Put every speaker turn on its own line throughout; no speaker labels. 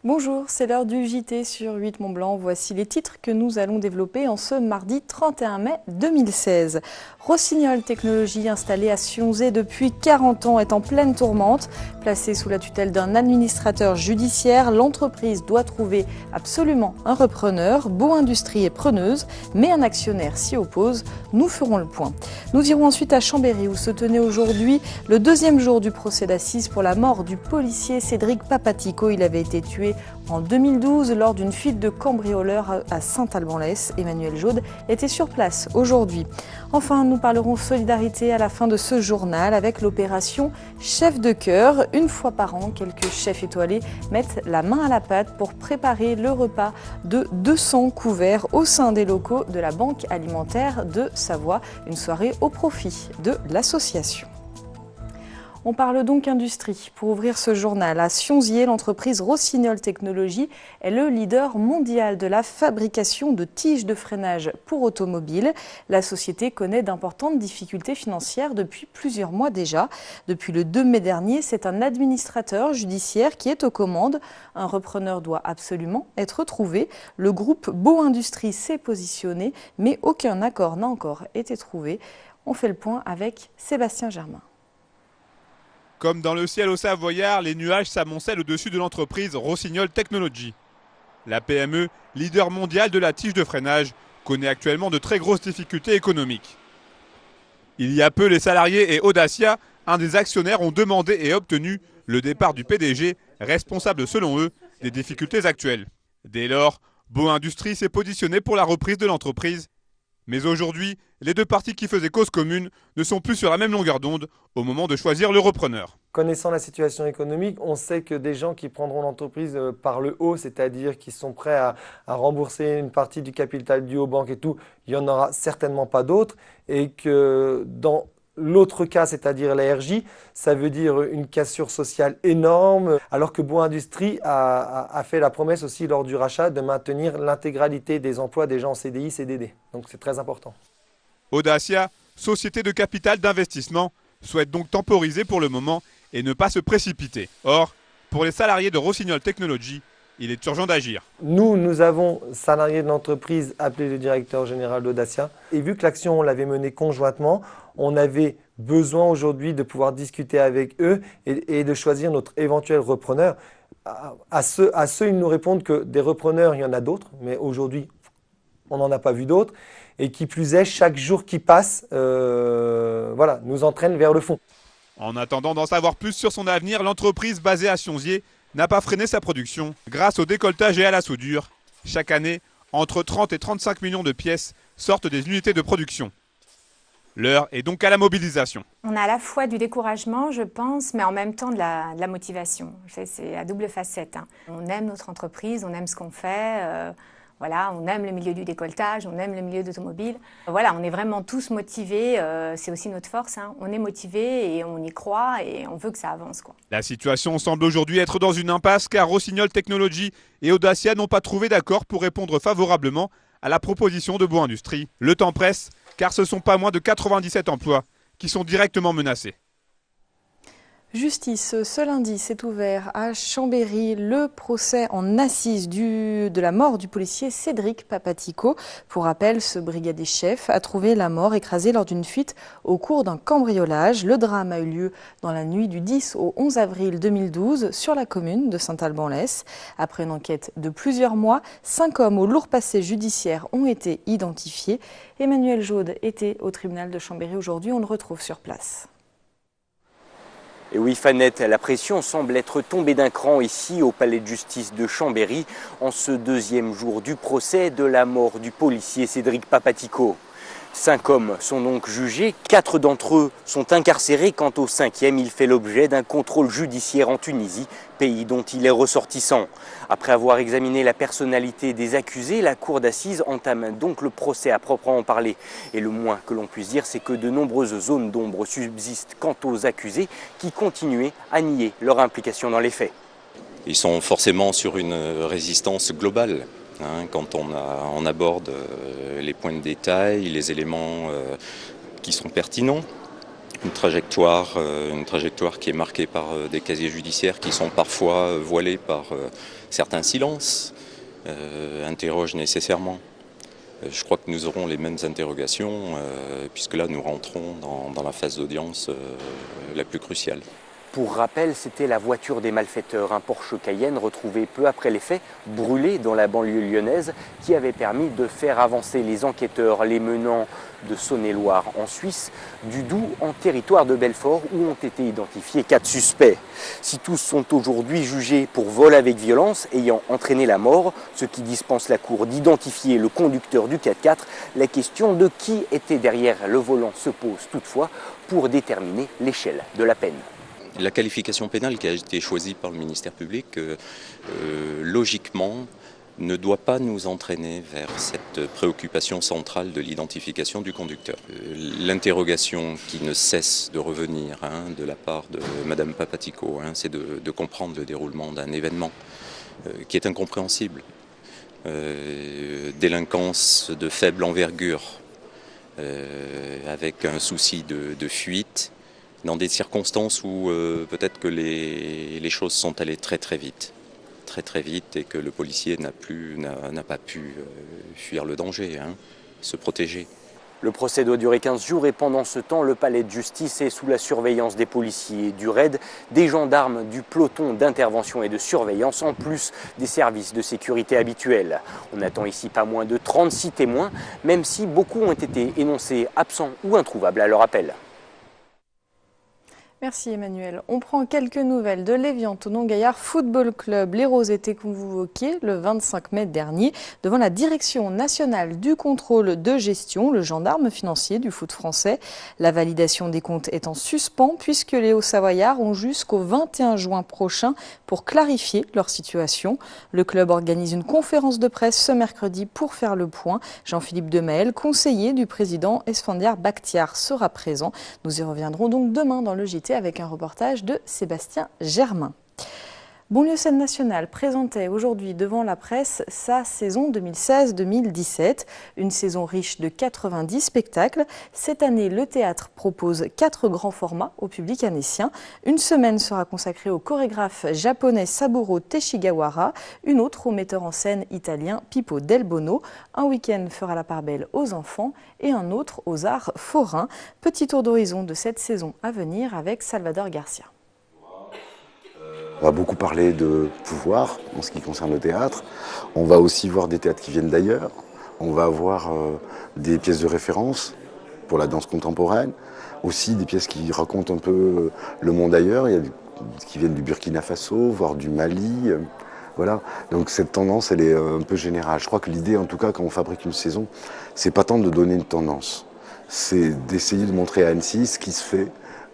Bonjour, c'est l'heure du JT sur 8 Mont-Blanc. Voici les titres que nous allons développer en ce mardi 31 mai 2016. Rossignol Technologies, installée à Sionzé depuis 40 ans, est en pleine tourmente. Placée sous la tutelle d'un administrateur judiciaire, l'entreprise doit trouver absolument un repreneur. Beau Industrie est preneuse, mais un actionnaire s'y oppose. Nous ferons le point. Nous irons ensuite à Chambéry, où se tenait aujourd'hui le deuxième jour du procès d'assises pour la mort du policier Cédric Papatico. Il avait été tué en 2012, lors d'une fuite de cambrioleurs à Saint-Alban-l'Hesse. Emmanuel Jaude était sur place aujourd'hui. Enfin, nous parlerons solidarité à la fin de ce journal avec l'opération Chef de cœur. Une fois par an, quelques chefs étoilés mettent la main à la pâte pour préparer le repas de 200 couverts au sein des locaux de la Banque alimentaire de Savoie. Une soirée au profit de l'association. On parle donc industrie. Pour ouvrir ce journal, à Sionzier, l'entreprise Rossignol Technologies est le leader mondial de la fabrication de tiges de freinage pour automobiles. La société connaît d'importantes difficultés financières depuis plusieurs mois déjà. Depuis le 2 mai dernier, c'est un administrateur judiciaire qui est aux commandes. Un repreneur doit absolument être trouvé. Le groupe Beau Industrie s'est positionné, mais aucun accord n'a encore été trouvé. On fait le point avec Sébastien Germain.
Comme dans le ciel au Savoyard, les nuages s'amoncellent au-dessus de l'entreprise Rossignol Technologies. La PME, leader mondial de la tige de freinage, connaît actuellement de très grosses difficultés économiques. Il y a peu, les salariés et Audacia, un des actionnaires, ont demandé et obtenu le départ du PDG, responsable selon eux des difficultés actuelles. Dès lors, Beau Industrie s'est positionné pour la reprise de l'entreprise. Mais aujourd'hui, les deux parties qui faisaient cause commune ne sont plus sur la même longueur d'onde au moment de choisir le repreneur.
Connaissant la situation économique, on sait que des gens qui prendront l'entreprise par le haut, c'est-à-dire qui sont prêts à rembourser une partie du capital dû aux banques et tout, il n'y en aura certainement pas d'autres. Et que dans l'autre cas, c'est-à-dire la RJ, ça veut dire une cassure sociale énorme, alors que Beau Industrie a fait la promesse aussi lors du rachat de maintenir l'intégralité des emplois des gens en CDI, CDD. Donc c'est très important.
Audacia, société de capital d'investissement, souhaite donc temporiser pour le moment et ne pas se précipiter. Or, pour les salariés de Rossignol Technologies, il est urgent d'agir.
Nous avons, salariés de l'entreprise, appelé le directeur général d'Audacia. Et vu que l'action, on l'avait menée conjointement, on avait besoin aujourd'hui de pouvoir discuter avec eux et de choisir notre éventuel repreneur. À ceux, ils nous répondent que des repreneurs, il y en a d'autres, mais aujourd'hui, on n'en a pas vu d'autres. Et qui plus est, chaque jour qui passe nous entraîne vers le fond.
En attendant d'en savoir plus sur son avenir, l'entreprise basée à Sionzier n'a pas freiné sa production grâce au décolletage et à la soudure. Chaque année, entre 30 et 35 millions de pièces sortent des unités de production. L'heure est donc à la mobilisation.
On a à la fois du découragement, je pense, mais en même temps de la motivation. C'est à double facette. On aime notre entreprise, on aime ce qu'on fait. On aime le milieu du décolletage, on aime le milieu d'automobile. On est vraiment tous motivés, c'est aussi notre force. On est motivés et on y croit et on veut que ça avance.
La situation semble aujourd'hui être dans une impasse car Rossignol Technologies et Audacia n'ont pas trouvé d'accord pour répondre favorablement à la proposition de Beau Industrie. Le temps presse car ce ne sont pas moins de 97 emplois qui sont directement menacés.
Justice, ce lundi s'est ouvert à Chambéry le procès en assises de la mort du policier Cédric Papatico. Pour rappel, ce brigadier chef a trouvé la mort écrasée lors d'une fuite au cours d'un cambriolage. Le drame a eu lieu dans la nuit du 10 au 11 avril 2012 sur la commune de Saint-Alban-l'Hesse. Après une enquête de plusieurs mois, 5 hommes au lourd passé judiciaire ont été identifiés. Emmanuel Jaude était au tribunal de Chambéry aujourd'hui, on le retrouve sur place.
Et oui, Fanette, la pression semble être tombée d'un cran ici au palais de justice de Chambéry en ce deuxième jour du procès de la mort du policier Cédric Papatico. 5 hommes sont donc jugés, 4 d'entre eux sont incarcérés. Quant au 5e, il fait l'objet d'un contrôle judiciaire en Tunisie, pays dont il est ressortissant. Après avoir examiné la personnalité des accusés, la cour d'assises entame donc le procès à proprement parler. Et le moins que l'on puisse dire, c'est que de nombreuses zones d'ombre subsistent quant aux accusés qui continuaient à nier leur implication dans les faits.
Ils sont forcément sur une résistance globale. Quand on aborde les points de détail, les éléments qui sont pertinents, une trajectoire qui est marquée par des casiers judiciaires qui sont parfois voilés par certains silences, interrogent nécessairement. Je crois que nous aurons les mêmes interrogations, puisque là nous rentrons dans la phase d'audience la plus cruciale.
Pour rappel, c'était la voiture des malfaiteurs, un Porsche Cayenne retrouvé peu après les faits, brûlé dans la banlieue lyonnaise, qui avait permis de faire avancer les enquêteurs, les menant de Saône-et-Loire en Suisse, du Doubs en territoire de Belfort, où ont été identifiés 4 suspects. Si tous sont aujourd'hui jugés pour vol avec violence ayant entraîné la mort, ce qui dispense la Cour d'identifier le conducteur du 4x4, la question de qui était derrière le volant se pose toutefois pour déterminer l'échelle de la peine.
La qualification pénale qui a été choisie par le ministère public, logiquement, ne doit pas nous entraîner vers cette préoccupation centrale de l'identification du conducteur. L'interrogation qui ne cesse de revenir de la part de Madame Papatico, c'est de comprendre le déroulement d'un événement qui est incompréhensible. Délinquance de faible envergure, avec un souci de fuite, dans des circonstances où peut-être que les choses sont allées très vite, et que le policier n'a pas pu fuir le danger, se protéger.
Le procès doit durer 15 jours et pendant ce temps, le palais de justice est sous la surveillance des policiers du RAID, des gendarmes du peloton d'intervention et de surveillance, en plus des services de sécurité habituels. On attend ici pas moins de 36 témoins, même si beaucoup ont été énoncés absents ou introuvables à leur appel.
Merci Emmanuel. On prend quelques nouvelles de l'Évian-Thonon-Gaillard Football Club. Les Roses étaient convoqués le 25 mai dernier devant la Direction nationale du contrôle de gestion, le gendarme financier du foot français. La validation des comptes est en suspens puisque les Hauts-Savoyards ont jusqu'au 21 juin prochain pour clarifier leur situation. Le club organise une conférence de presse ce mercredi pour faire le point. Jean-Philippe Demaël, conseiller du président Esfandiar Bakhtiar, sera présent. Nous y reviendrons donc demain dans le JT avec un reportage de Sébastien Germain. Bonlieu Scène Nationale présentait aujourd'hui devant la presse sa saison 2016-2017, une saison riche de 90 spectacles. Cette année, le théâtre propose 4 grands formats au public annécien. Une semaine sera consacrée au chorégraphe japonais Saburo Teshigawara, une autre au metteur en scène italien Pippo Del Bono. Un week-end fera la part belle aux enfants et un autre aux arts forains. Petit tour d'horizon de cette saison à venir avec Salvador Garcia.
On va beaucoup parler de pouvoir en ce qui concerne le théâtre. On va aussi voir des théâtres qui viennent d'ailleurs. On va avoir des pièces de référence pour la danse contemporaine. Aussi des pièces qui racontent un peu le monde ailleurs. Il y a qui viennent du Burkina Faso, voire du Mali. Voilà. Donc cette tendance, elle est un peu générale. Je crois que l'idée, en tout cas, quand on fabrique une saison, c'est pas tant de donner une tendance. C'est d'essayer de montrer à Annecy ce qui se fait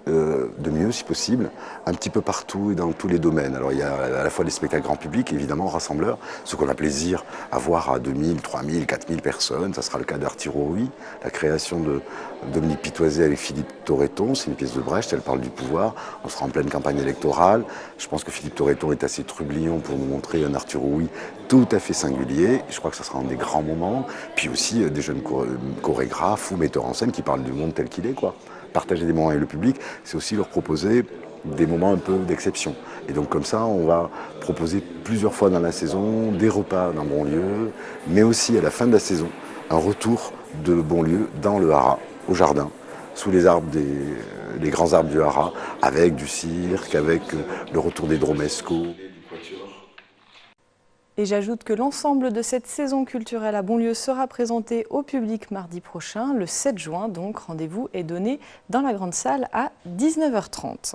de mieux, si possible, un petit peu partout et dans tous les domaines. Alors il y a à la fois les spectacles grand public, évidemment, rassembleurs, ce qu'on a plaisir à voir à 2000, 3000, 4000 personnes. Ça sera le cas d'Arturo-Rouy, la création de Dominique Pitoisé avec Philippe Torreton. C'est une pièce de Brecht, elle parle du pouvoir. On sera en pleine campagne électorale. Je pense que Philippe Torreton est assez trublion pour nous montrer un Arturo-Rouy tout à fait singulier. Je crois que ça sera un des grands moments. Puis aussi des jeunes chorégraphes ou metteurs en scène qui parlent du monde tel qu'il est, quoi. Partager des moments avec le public, c'est aussi leur proposer des moments un peu d'exception. Et donc comme ça, on va proposer plusieurs fois dans la saison des repas dans Bonlieu, mais aussi à la fin de la saison, un retour de Bonlieu dans le Haras, au jardin, sous les arbres les grands arbres du Haras, avec du cirque, avec le retour des dromesco.
Et j'ajoute que l'ensemble de cette saison culturelle à Bonlieu sera présenté au public mardi prochain, le 7 juin. Donc rendez-vous est donné dans la grande salle à 19h30.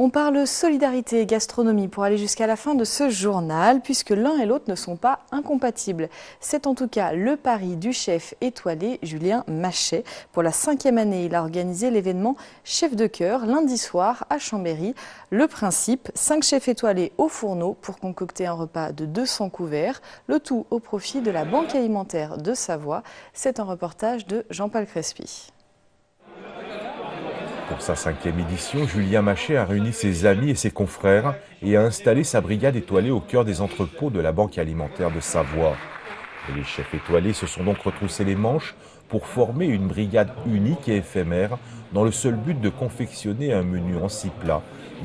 On parle solidarité et gastronomie pour aller jusqu'à la fin de ce journal, puisque l'un et l'autre ne sont pas incompatibles. C'est en tout cas le pari du chef étoilé Julien Machet. Pour la 5e année, il a organisé l'événement Chef de cœur lundi soir à Chambéry. Le principe, 5 chefs étoilés au fourneau pour concocter un repas de 200 couverts, le tout au profit de la Banque alimentaire de Savoie. C'est un reportage de Jean-Paul Crespi.
Pour sa 5e édition, Julien Machet a réuni ses amis et ses confrères et a installé sa brigade étoilée au cœur des entrepôts de la Banque alimentaire de Savoie. Et les chefs étoilés se sont donc retroussés les manches pour former une brigade unique et éphémère dans le seul but de confectionner un menu en 6 plats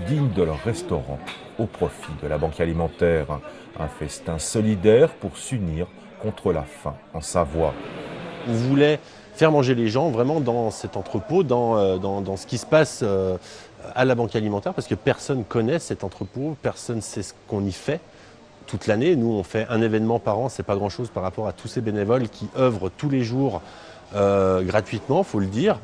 digne de leur restaurant au profit de la Banque Alimentaire. Un festin solidaire pour s'unir contre la faim en Savoie.
On voulait faire manger les gens vraiment dans cet entrepôt, dans ce qui se passe à la Banque Alimentaire, parce que personne connaît cet entrepôt, personne ne sait ce qu'on y fait toute l'année. Nous, on fait un événement par an, c'est pas grand-chose par rapport à tous ces bénévoles qui œuvrent tous les jours gratuitement, il faut le dire,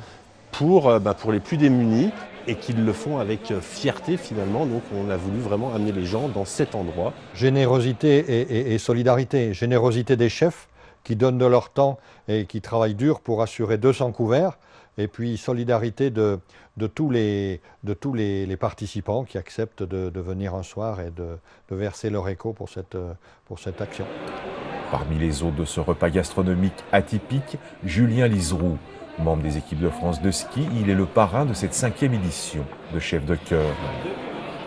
pour les plus démunis et qui le font avec fierté finalement. Donc on a voulu vraiment amener les gens dans cet endroit.
Générosité et solidarité. Générosité des chefs qui donnent de leur temps et qui travaillent dur pour assurer 200 couverts. Et puis solidarité de tous les participants qui acceptent de venir un soir et de verser leur écho pour cette action.
Parmi les hôtes de ce repas gastronomique atypique, Julien Liseroux. Membre des équipes de France de ski, il est le parrain de cette 5e édition de Chef de Cœur.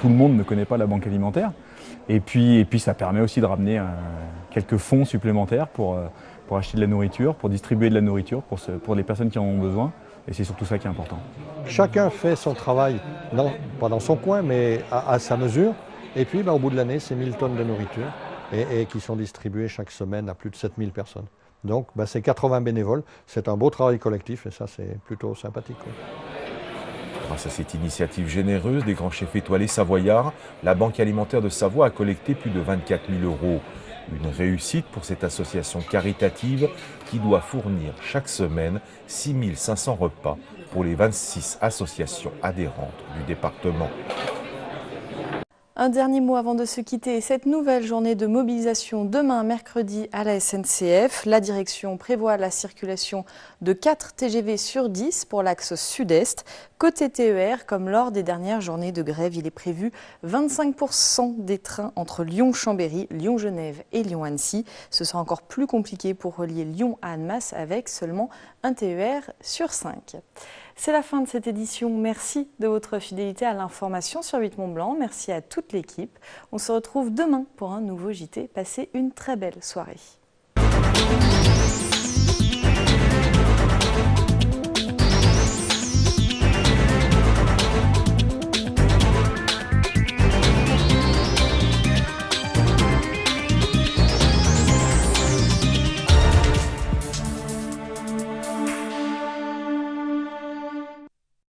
Tout le monde ne connaît pas la Banque Alimentaire. Et puis ça permet aussi de ramener quelques fonds supplémentaires pour acheter de la nourriture, pour distribuer de la nourriture pour les personnes qui en ont besoin. Et c'est surtout ça qui est important.
Chacun fait son travail, pas dans son coin, mais à sa mesure. Et puis au bout de l'année, c'est 1000 tonnes de nourriture et qui sont distribuées chaque semaine à plus de 7000 personnes. Donc c'est 80 bénévoles, c'est un beau travail collectif et ça c'est plutôt sympathique.
Grâce à cette initiative généreuse des grands chefs étoilés savoyards, la Banque Alimentaire de Savoie a collecté plus de 24 000 €. Une réussite pour cette association caritative qui doit fournir chaque semaine 6 500 repas pour les 26 associations adhérentes du département.
Un dernier mot avant de se quitter. Cette nouvelle journée de mobilisation demain mercredi à la SNCF. La direction prévoit la circulation de 4 TGV sur 10 pour l'axe sud-est. Côté TER, comme lors des dernières journées de grève, il est prévu 25% des trains entre Lyon-Chambéry, Lyon-Genève et Lyon-Annecy. Ce sera encore plus compliqué pour relier Lyon à Annemasse avec seulement un TER sur 5. C'est la fin de cette édition. merci de votre fidélité à l'information sur 8 Mont-Blanc. Merci à toute l'équipe. On se retrouve demain pour un nouveau JT. Passez une très belle soirée.